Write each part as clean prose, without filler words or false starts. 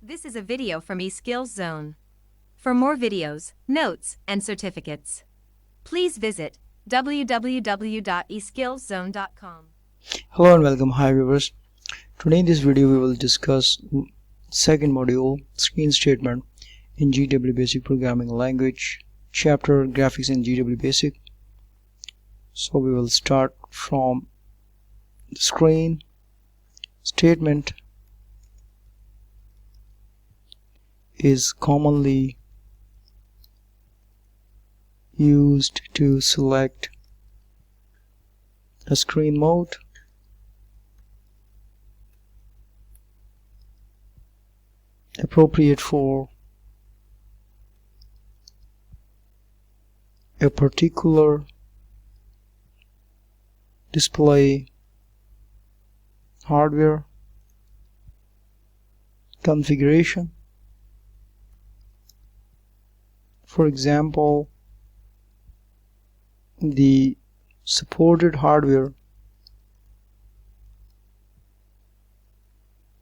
This is a video from eSkills Zone. For more videos, notes, and certificates, please visit www.eskillszone.com. Hello and welcome. Hi viewers. Today in this video we will discuss second module, screen statement in GW Basic Programming Language, chapter Graphics in GW Basic. So we will start from the screen statement is commonly used to select a screen mode, appropriate for a particular display hardware configuration. For example, the supported hardware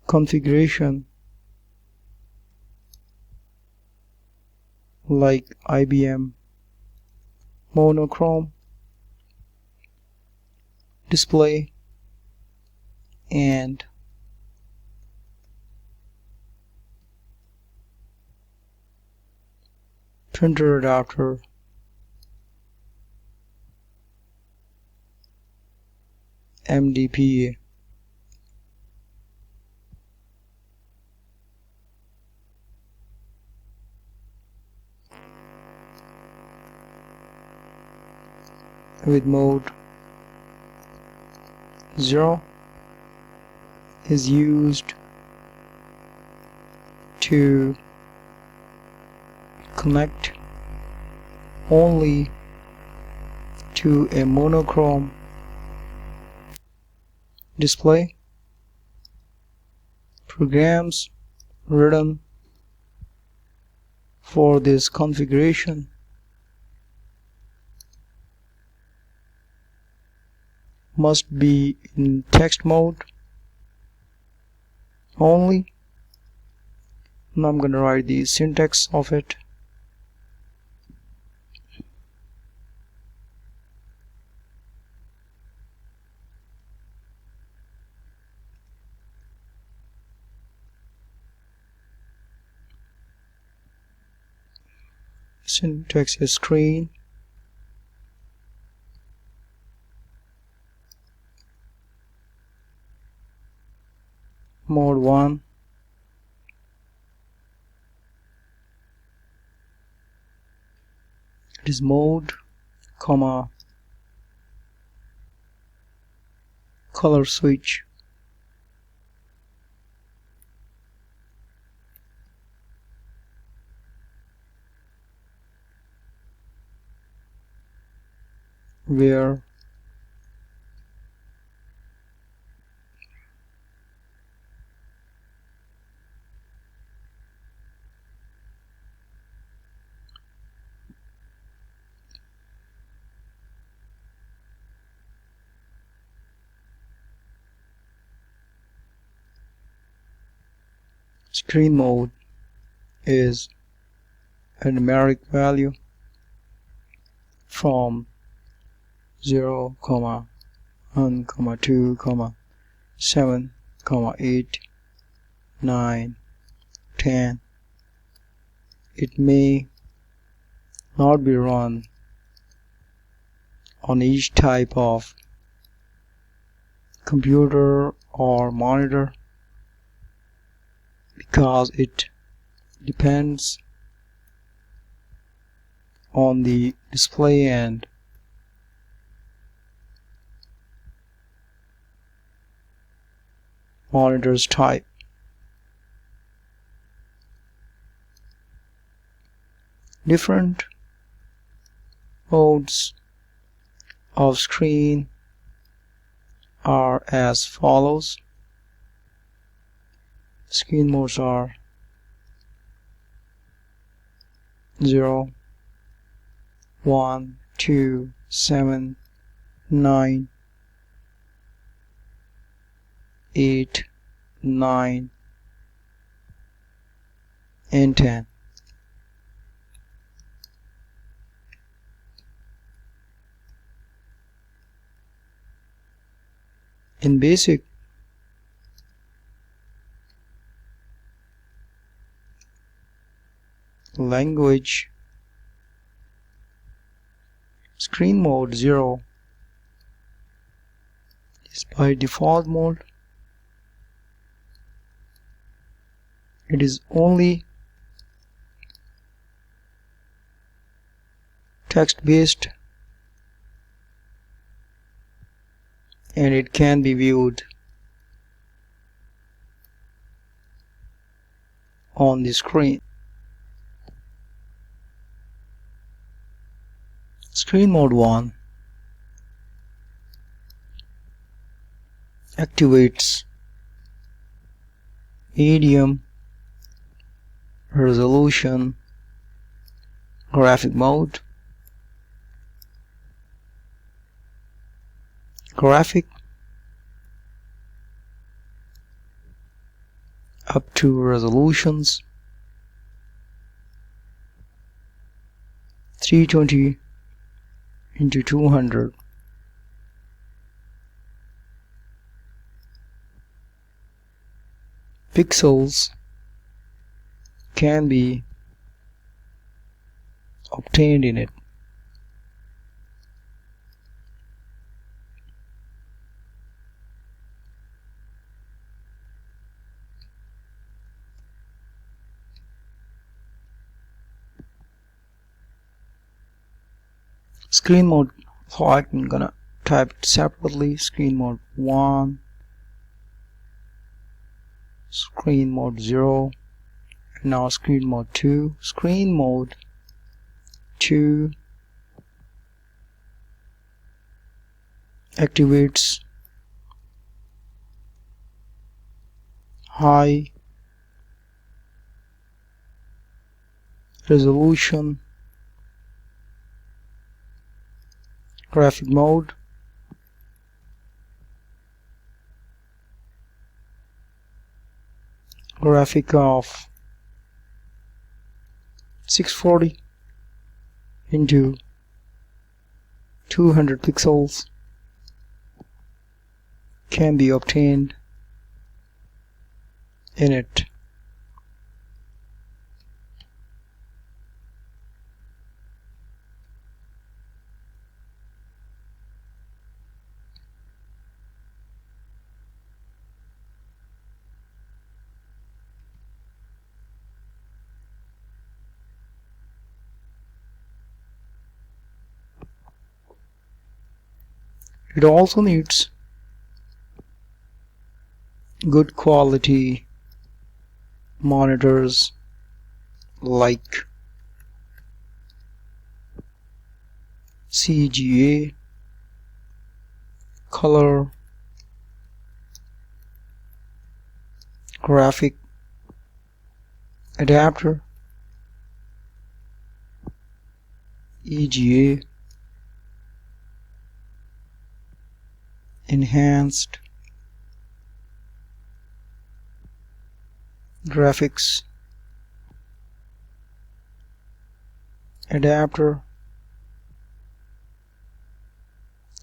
configuration like IBM monochrome display and printer adapter MDPA. With mode 0 is used to connect only to a monochrome display. Programs written for this configuration must be in text mode only. Now I'm going to write the syntax of it. Syntax is screen mode 1 it is mode, comma, color switch. Where screen mode is a numeric value from 0, 1, 2, 7, 8, 9, 10. It may not be run on each type of computer or monitor because it depends on the display and monitor's type. Different modes of screen are as follows. Screen modes are 0, 1, 2, 7, 9, 8, 9, and 10. In basic, language, screen mode 0 is by default mode. It is only text based and it can be viewed on the screen. Screen mode 1 activates medium resolution graphic mode. Graphic up to resolutions 320 into 200. Pixels can be obtained in it. Screen mode, so I'm gonna type it separately. Screen mode 1, screen mode 0, and now screen mode 2. Screen mode 2 activates high resolution graphic mode. Graphic of 640 into 200 pixels can be obtained in it. It also needs good quality monitors like CGA, color, graphic adapter, EGA, enhanced graphics adapter,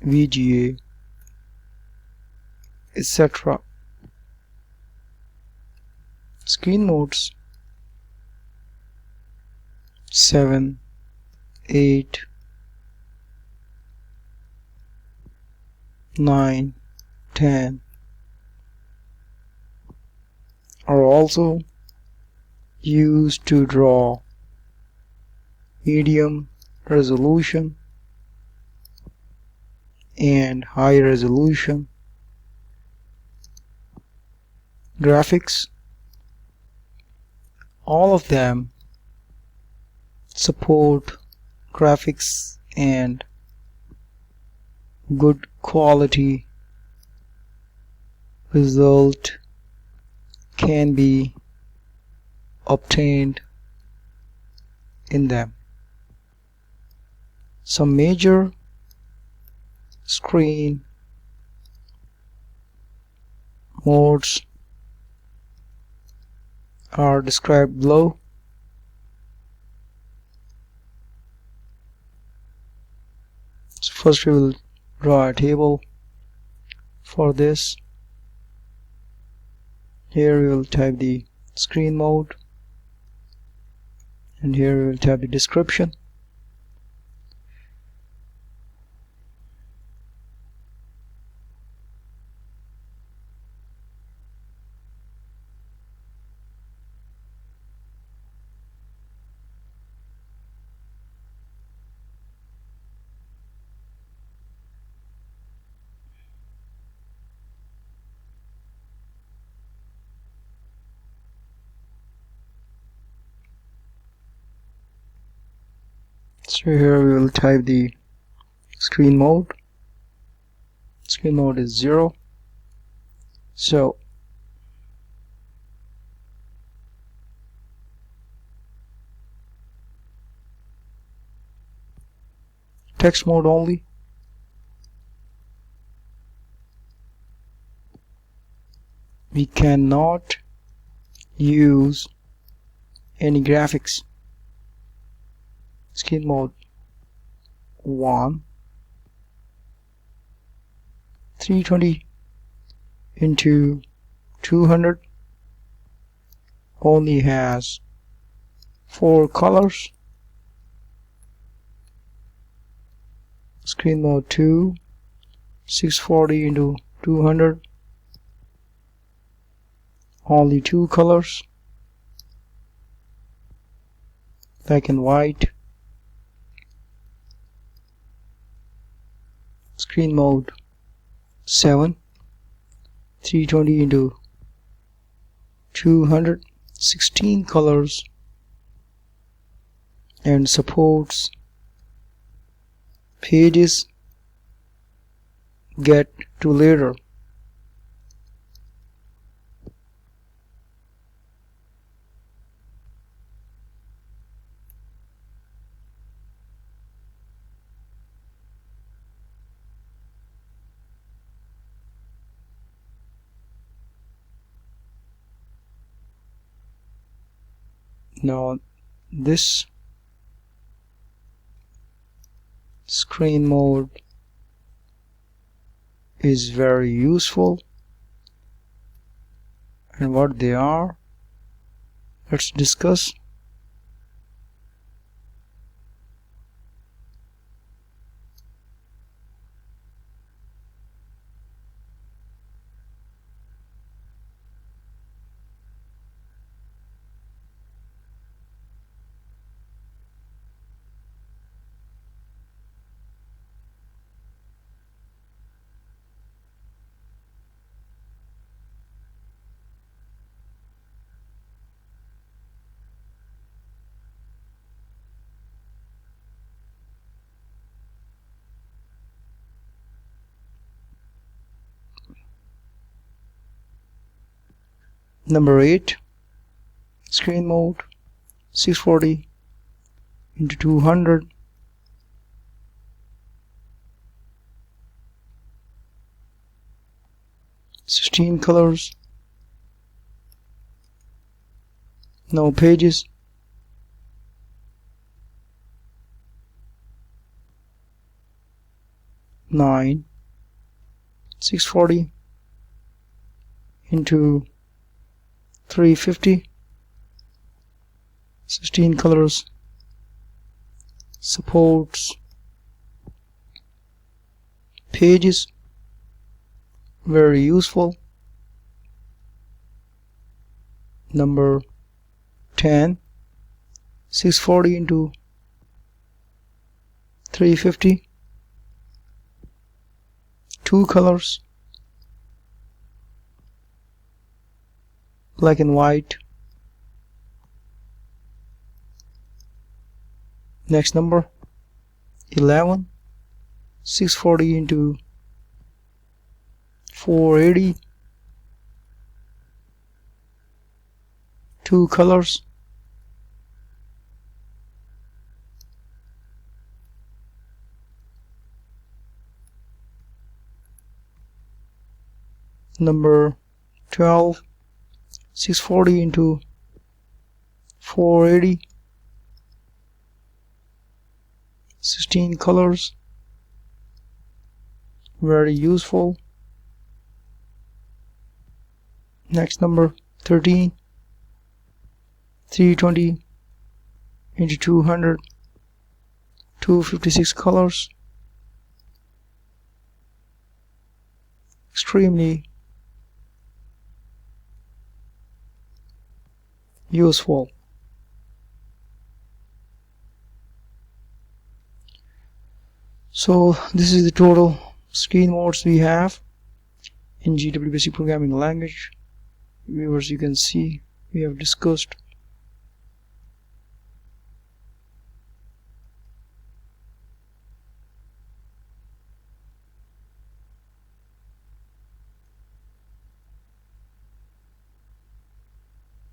VGA, etc. Screen modes 7, 8, 9, 10 are also used to draw medium resolution and high resolution graphics. All of them support graphics and good quality result can be obtained in them. Some major screen modes are described below. First we will draw a table. For this, here we will type the screen mode, and here we will type the description. So here we will type the screen mode. Screen mode is 0. So text mode only. We cannot use any graphics. Screen mode 1, 320 into 200 only has 4 colors. Screen mode 2, 640 into 200 only 2 colors, black and white. Screen mode 7, 320 into 200, 16 colors, and supports pages get to later. Now this screen mode is very useful, and what they are, let's discuss. Number 8, screen mode 640 into 200, 16 colors, no pages. Nine 640 into 350, 16 colors, supports pages, very useful. Number 10, 640 into 350, 2 colors, black and white. Next number 11, 640 into 480, 2 colors, number 12, 640 into 480, 16 colors, very useful. Next, number 13, 320 into 200, 256 colors. Extremely useful. So this is the total screen modes we have in GW Basic Programming Language. Viewers, you can see we have discussed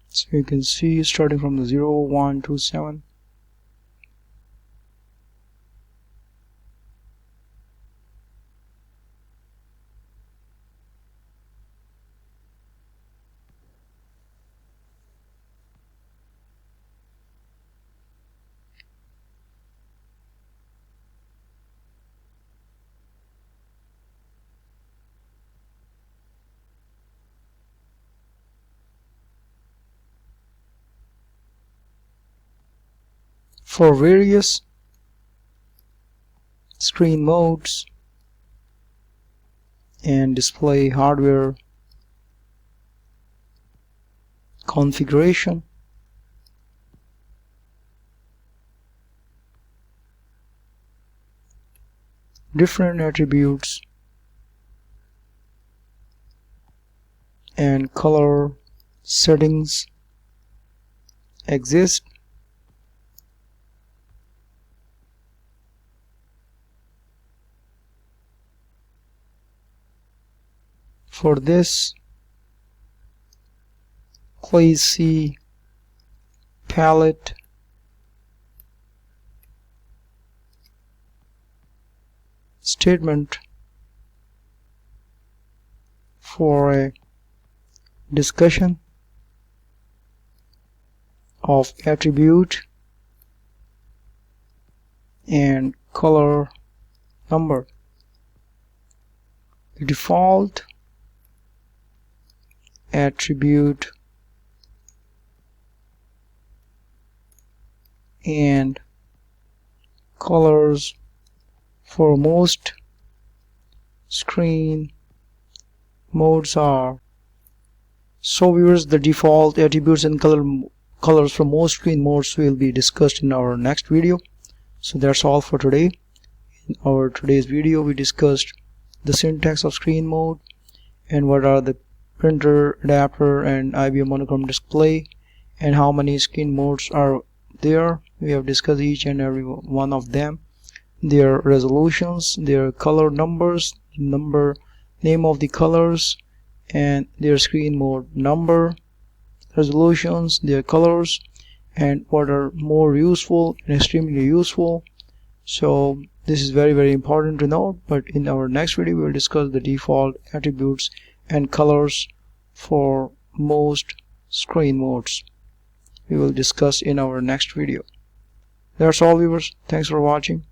so you can see starting from the 0, 1, 2, 7. For various screen modes and display hardware configuration, different attributes and color settings exist. For this, please see palette statement for a discussion of attribute and color number. The default attribute and colors for most screen modes are. So viewers, the default attributes and colors for most screen modes will be discussed in our next video. So that's all for today. In our today's video, we discussed the syntax of screen mode and what are the printer, adapter and IBM monochrome display and how many screen modes are there. We have discussed each and every one of them, their resolutions, their color numbers, name of the colors and their screen mode number, resolutions, their colors, and what are more useful and extremely useful. So this is very important to know, but in our next video we will discuss the default attributes and colors for most screen modes. We will discuss in our next video. That's all viewers, thanks for watching.